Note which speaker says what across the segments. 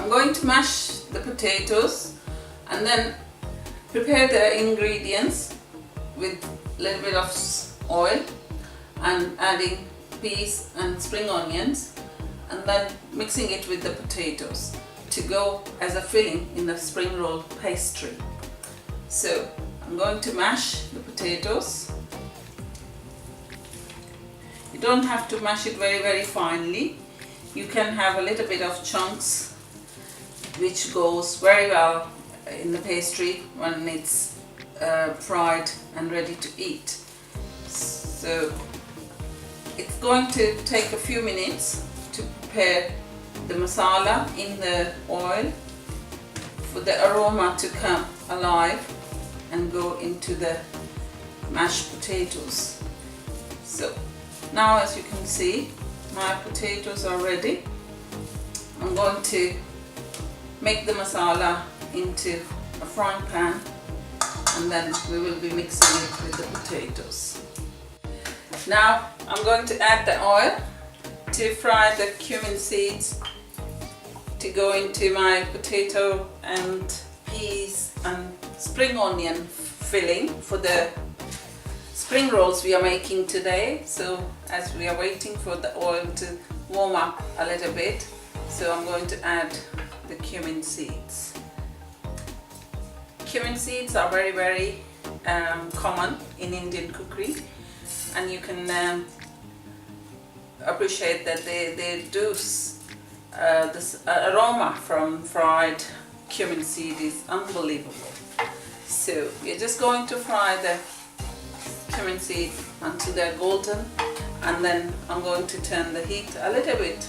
Speaker 1: I'm going to mash the potatoes and then prepare the ingredients with a little bit of oil and adding peas and spring onions, and then mixing it with the potatoes to go as a filling in the spring roll pastry. So I'm going to mash the potatoes. You don't have to mash it very finely. You can have a little bit of chunks, which goes very well in the pastry when it's fried and ready to eat. So it's going to take a few minutes to prepare the masala in the oil for the aroma to come alive and go into the mashed potatoes. So now, as you can see, my potatoes are ready. I'm going to make the masala into a frying pan, and then we will be mixing it with the potatoes. Now I'm going to add the oil to fry the cumin seeds to go into my potato and peas and spring onion filling for the spring rolls we are making today. So as we are waiting for the oil to warm up a little bit, so I'm going to add the cumin seeds. Cumin seeds are very common in Indian cookery, and you can appreciate that they do this aroma from fried cumin seed is unbelievable. So we're just going to fry the cumin seed until they're golden, and then I'm going to turn the heat a little bit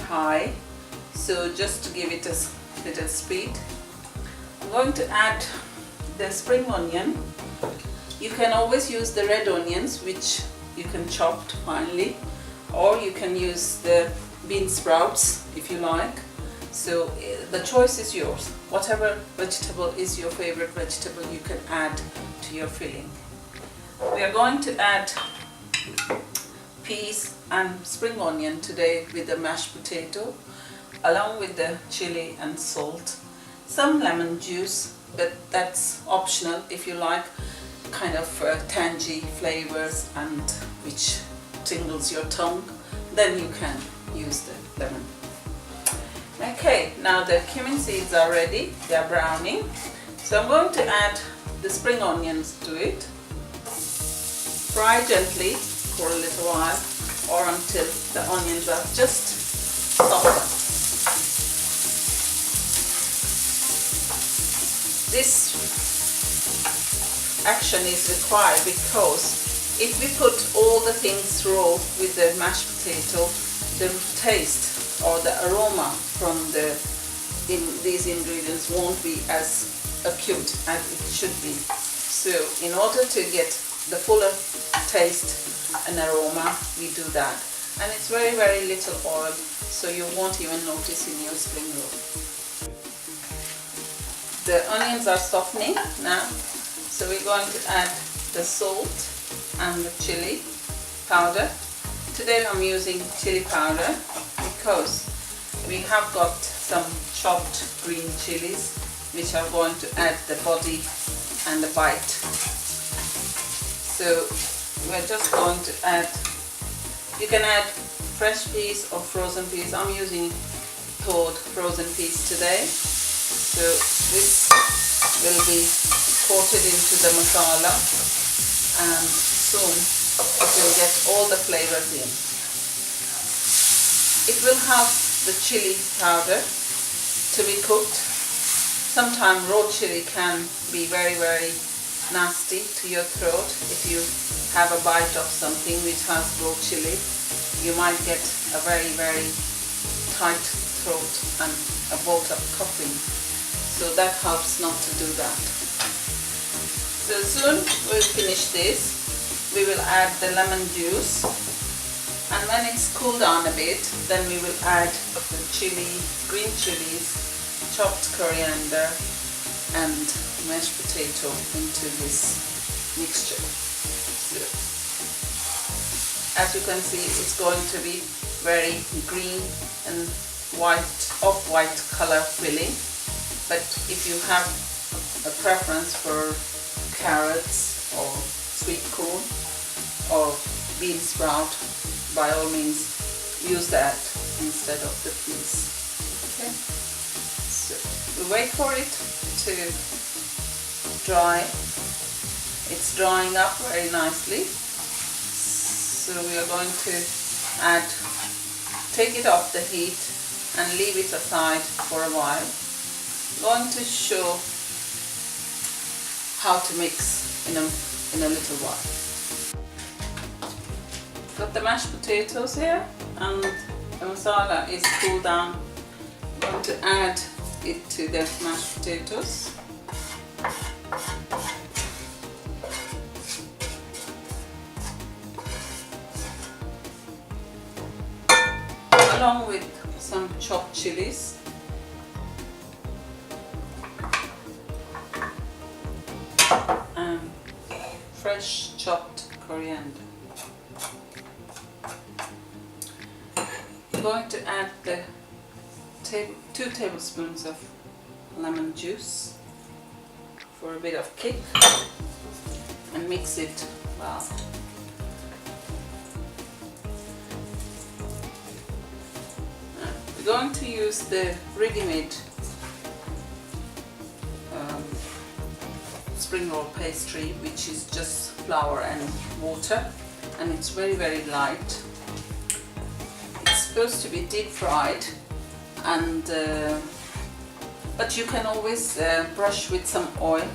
Speaker 1: high, so just to give it a bit of speed. I'm going to add the spring onion. You can always use the red onions, which you can chop finely, or you can use the bean sprouts if you like. So the choice is yours. Whatever vegetable is your favorite vegetable, you can add to your filling. We are going to add peas and spring onion today with the mashed potato, along with the chili and salt, some lemon juice, but that's optional. If you like kind of tangy flavors and which tingles your tongue, then you can use the lemon. Okay, now the cumin seeds are ready, they are browning. So I'm going to add the spring onions to it. Fry gently for a little while, or until the onions are just softened. This action is required because if we put all the things raw with the mashed potato, the taste or the aroma from these ingredients won't be as acute as it should be. So in order to get the fuller taste and aroma, we do that. And it's very little oil, so you won't even notice in your spring roll. The onions are softening now, so we're going to add the salt and the chili powder. Today I'm using chili powder because we have got some chopped green chilies which are going to add the body and the bite. So we're just going to add, you can add fresh peas or frozen peas. I'm using thawed frozen peas today. So this will be coated into the masala, and soon it will get all the flavors in. It will have the chili powder to be cooked. Sometimes raw chili can be very nasty to your throat. If you have a bite of something which has raw chili, you might get a very tight throat and a bout of coughing. So that helps not to do that. So soon we'll finish this. We will add the lemon juice, and when it's cooled down a bit, then we will add the chili, green chilies, chopped coriander and mashed potato into this mixture. So, as you can see, it's going to be very green and off-white color filling, but if you have a preference for carrots or sweet corn or bean sprout, by all means use that instead of the peas. Okay, so we wait for it to dry. It's drying up very nicely, so we are going to take it off the heat and leave it aside for a while. I'm going to show how to mix in a little while. Got the mashed potatoes here and the masala is cooled down. I'm going to add it to the mashed potatoes. Along with some chopped chilies. And fresh chopped coriander. I'm going to add the 2 tablespoons of lemon juice for a bit of kick and mix it well. We're going to use the Readymade spring roll pastry, which is just flour and water, and it's very light. It's supposed to be deep fried, and but you can always brush with some oil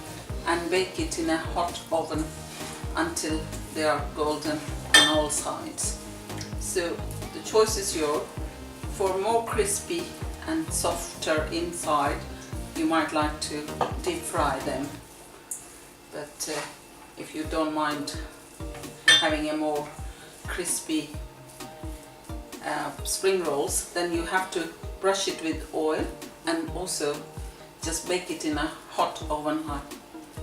Speaker 1: and bake it in a hot oven until they are golden on all sides. So the choice is yours. For more crispy and softer inside, you might like to deep fry them, but if you don't mind having a more crispy spring rolls, then you have to brush it with oil and also just bake it in a hot oven, like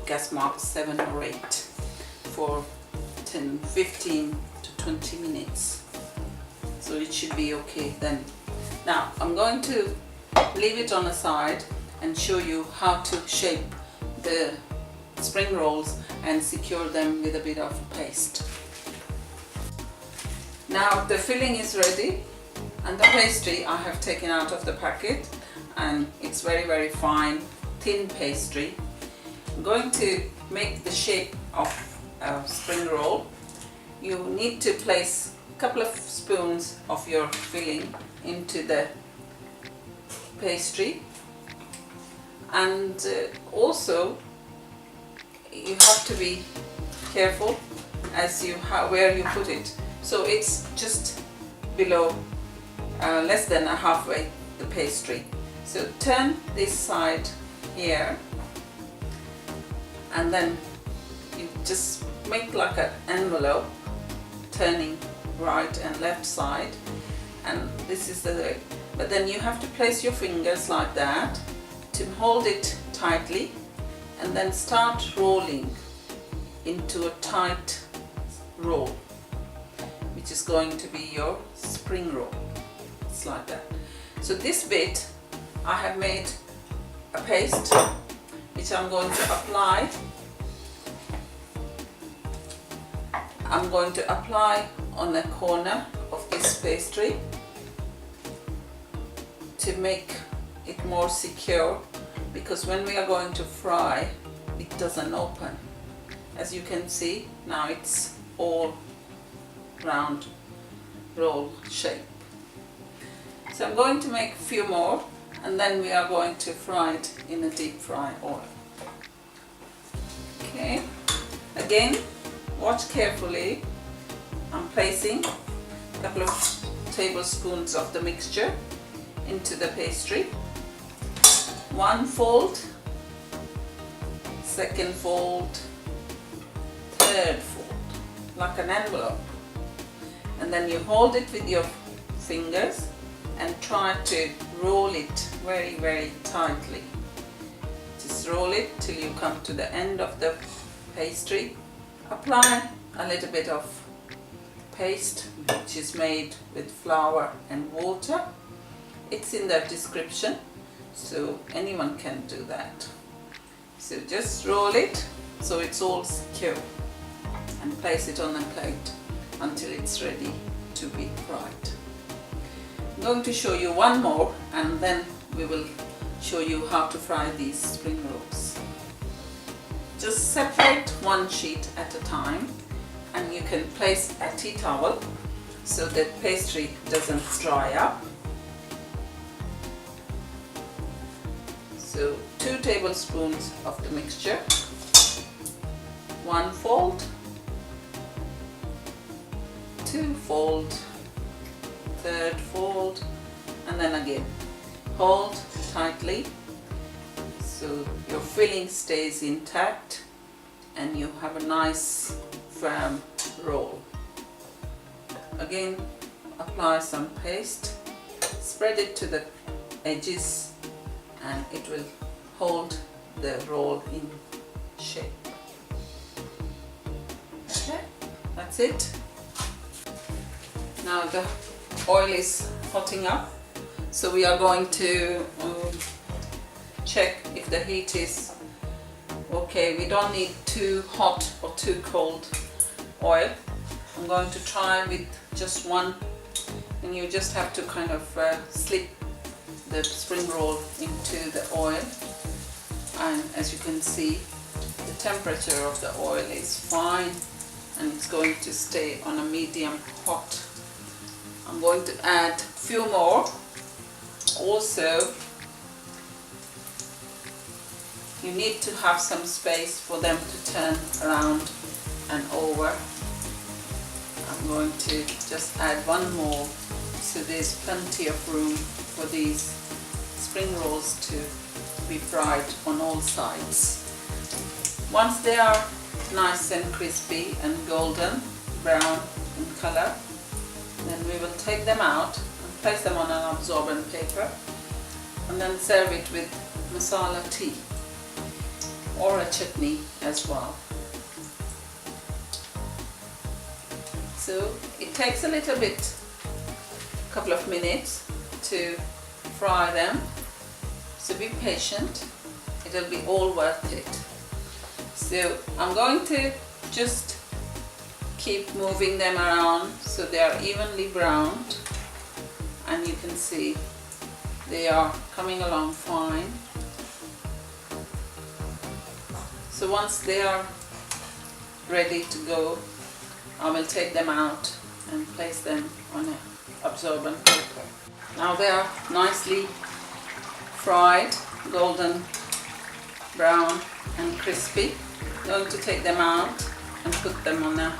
Speaker 1: gas mark 7 or 8, for 15 to 20 minutes. So it should be okay then. Now I'm going to leave it on the side and show you how to shape the spring rolls and secure them with a bit of paste. Now the filling is ready and the pastry I have taken out of the packet, and it's very fine thin pastry. I'm going to make the shape of a spring roll. You need to place a couple of spoons of your filling into the pastry, and also you have to be careful as where you put it. So it's just below, less than halfway the pastry. So turn this side here, and then you just make like an envelope, turning right and left side, and this is the way. But then you have to place your fingers like that to hold it tightly, and then start rolling into a tight roll, which is going to be your spring roll. It's like that. So this bit I have made a paste which I'm going to apply. I'm going to apply on the corner of this pastry to make it more secure, because when we are going to fry it doesn't open. As you can see now, it's all round roll shape. So I'm going to make a few more, and then we are going to fry it in a deep fry oil. Okay, again watch carefully. I'm placing a couple of tablespoons of the mixture into the pastry. One fold, second fold, third fold, like an envelope, and then you hold it with your fingers and try to roll it very tightly. Just roll it till you come to the end of the pastry. Apply a little bit of paste which is made with flour and water. it's in the description, so anyone can do that. So just roll it so it's all secure and place it on a plate until it's ready to be fried. I'm going to show you one more and then we will show you how to fry these spring rolls. Just separate one sheet at a time, and you can place a tea towel so that pastry doesn't dry up. So 2 tablespoons of the mixture, 1 fold, 2 fold, 3rd fold, and then again hold tightly so your filling stays intact and you have a nice firm roll. Again, apply some paste, spread it to the edges, and it will hold the roll in shape. Okay, that's it. Now the oil is hotting up, so we are going to check if the heat is okay. We don't need too hot or too cold oil. I'm going to try with just one, and you just have to kind of slip the spring roll into the oil, and as you can see, the temperature of the oil is fine and it's going to stay on a medium hot. I'm going to add a few more. Also, you need to have some space for them to turn around and over. I'm going to just add one more, so there's plenty of room for these spring rolls to be fried on all sides. Once they are nice and crispy and golden brown in color, then we will take them out and place them on an absorbent paper and then serve it with masala tea or a chutney as well. So it takes a little bit, a couple of minutes to fry them, so be patient, it'll be all worth it. So I'm going to just keep moving them around so they are evenly browned, and you can see they are coming along fine. So once they are ready to go, I will take them out and place them on an absorbent paper. Now they are nicely fried, golden brown and crispy. I'm going to take them out and put them on an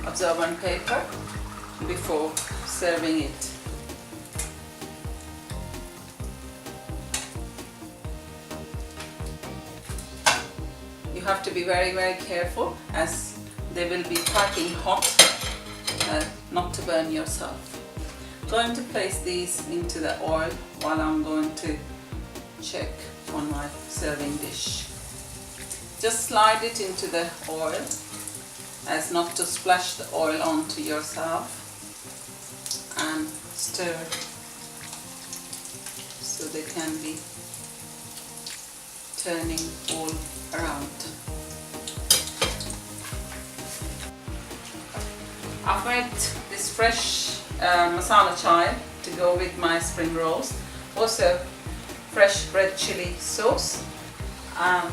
Speaker 1: absorbent paper before serving it. You have to be very, very careful as they will be piping hot, not to burn yourself. I'm going to place these into the oil while I'm going to check on my serving dish. Just slide it into the oil as not to splash the oil onto yourself, and stir so they can be turning all around. I've made this fresh masala chai to go with my spring rolls, also fresh red chili sauce, and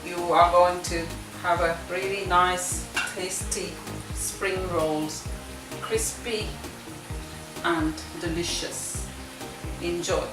Speaker 1: you are going to have a really nice tasty spring rolls, crispy and delicious. Enjoy.